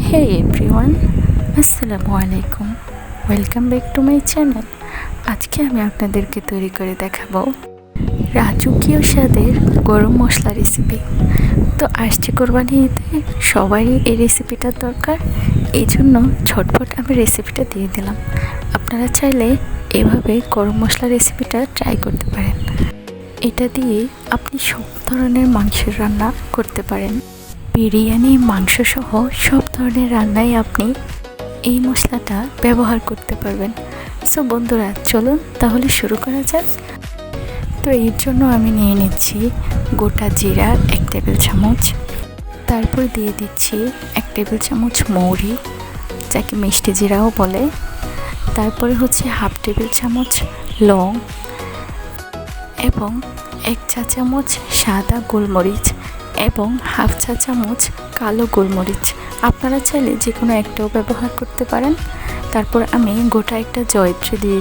হে everyone, আসসালামু আলাইকুম। Welcome back to my channel. আজকে আমি আপনাদেরকে তৈরি করে দেখাবো রাজকীয় স্বাদের গরম মশলা রেসিপি। তো আসছে কোরবানি ঈদে, সবারই এই রেসিপিটার দরকার, এই জন্য ঝটপট আমি রেসিপিটা দিয়ে দিলাম। আপনারা চাইলে এভাবে গরম মশলা রেসিপিটা ট্রাই করতে পারেন। এটা দিয়ে আপনি সব ধরনের মাংসের রান্না করতে পারেন। বিরিয়ানি, মাংসসহ সব ধরনের রান্নায় আপনি এই মশলাটা ব্যবহার করতে পারবেন। সো বন্ধুরা, চলুন তাহলে শুরু করা যাক। তো এর জন্য আমি নিয়ে নিচ্ছি গোটা জিরা 1 টেবিল চামচ, তারপর দিয়ে দিচ্ছি 1 টেবিল চামচ মৌরি, যাকে মিষ্টি জিরাও বলে, তারপরে হচ্ছে 1/2 টেবিল চামচ লং এবং 1 চা চামচ সাদা গোলমরিচ এবং 1/2 চা চামচ কালো গোলমরিচ। আপনারা চাইলে যে কোনো একটাও ব্যবহার করতে পারেন। তারপর আমি গোটা একটা জয়ত্রী দিয়ে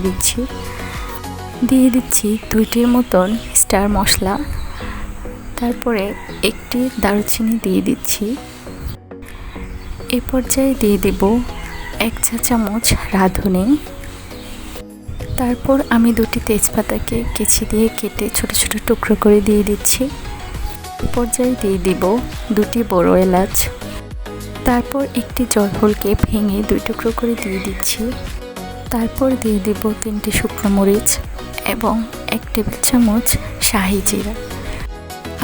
দিচ্ছি 2টির মতন স্টার মশলা, তারপরে একটি দারুচিনি দিয়ে দিচ্ছি। এ পর্যায়ে দিয়ে দেব 1 চা চামচ রাঁধুনি। তারপর আমি 2টি তেজপাতাকে কেচি দিয়ে কেটে ছোট ছোট টুকরো করে দিয়ে দিচ্ছি। পর্যায়ে দিয়ে দিব 2টি বড় এলাচ, তারপর একটি জয়ফলকে ভেঙে 2 টুকরো করে দিয়ে দিচ্ছি। তারপর দিয়ে দিব 3টি শুকনো মরিচ এবং 1 টেবিল চামচ শাহি জিরা।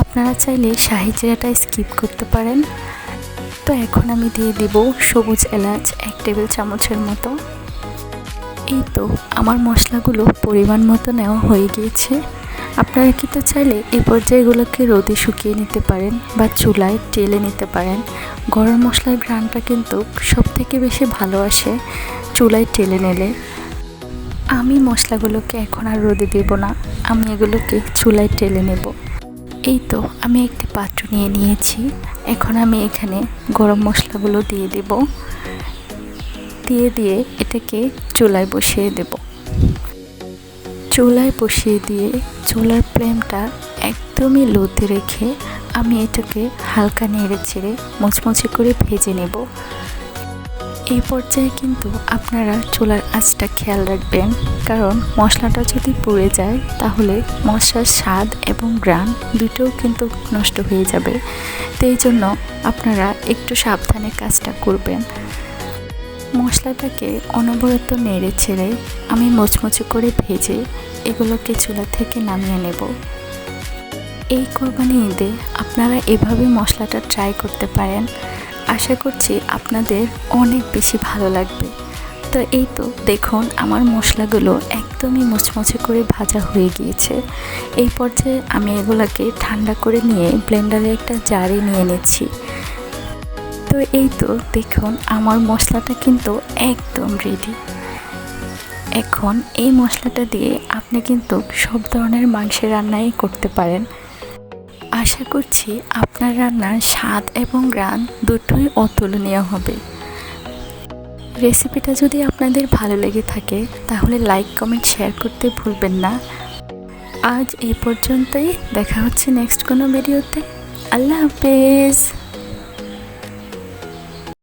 আপনারা চাইলে শাহি জিরাটা স্কিপ করতে পারেন। তো এখন আমি দিয়ে দিব সবুজ এলাচ 1 টেবিল চামচের মতো। এই তো আমার মশলাগুলো পরিমাণ মতো নেওয়া হয়ে গিয়েছে। আপনারা কিন্তু চাইলে এই পর্যায়গুলোকে রোদে শুকিয়ে নিতে পারেন বা চুলায় টেলে নিতে পারেন। গরম মশলার ঘ্রাণটা কিন্তু সব থেকে বেশি ভালো আসে চুলায় টেলে নিলে। আমি মশলাগুলোকে এখন আর রোদে দেব না, আমি এগুলোকে চুলায় টেলে নেব। এই তো আমি একটি পাত্র নিয়ে নিয়েছি। এখন আমি এখানে গরম মশলাগুলো দিয়ে দিয়ে এটাকে চুলায় বসিয়ে দেব। চুলায় বসিয়ে দিয়ে চুলার ফ্লেমটা একদমই লোতে রেখে আমি এটাকে হালকা নেড়ে চেড়ে মুচমুচে করে ভেজে নেব। এই পর্যায়ে কিন্তু আপনারা চুলার আঁচটা খেয়াল রাখবেন, কারণ মশলাটা যদি পুড়ে যায় তাহলে মশলার স্বাদ এবং ঘ্রাণ দুটোও কিন্তু নষ্ট হয়ে যাবে। তো এই জন্য আপনারা একটু সাবধানে কাজটা করবেন। মশলাটাকে অনবরত নেড়ে ছেড়ে আমি মুচমুচে করে ভেজে এগুলোকে চুলা থেকে নামিয়ে নেব। এই কোরবানি ঈদে আপনারা এভাবে মশলাটা ট্রাই করতে পারেন। আশা করছি আপনাদের অনেক বেশি ভালো লাগবে। তো এই তো দেখুন, আমার মশলাগুলো একদমই মুচমুচে করে ভাজা হয়ে গিয়েছে। এই পর্যায়ে আমি এগুলোকে ঠান্ডা করে নিয়ে ব্লেন্ডারে একটা জারে নিয়ে নিচ্ছি। তো এই তো দেখুন, আমার মশলাটা কিন্তু একদম রেডি। এখন এই মশলাটা দিয়ে আপনি কিন্তু সব ধরনের মাংসের রান্নাই করতে পারেন। আশা করছি আপনার রান্নার স্বাদ এবং ঘ্রাণ দুটোই অতুলনীয় হবে। রেসিপিটা যদি আপনাদের ভালো লেগে থাকে তাহলে লাইক, কমেন্ট, শেয়ার করতে ভুলবেন না। আজ এই পর্যন্তই, দেখা হচ্ছে নেক্সট কোনো ভিডিওতে। আল্লাহ হাফেজ।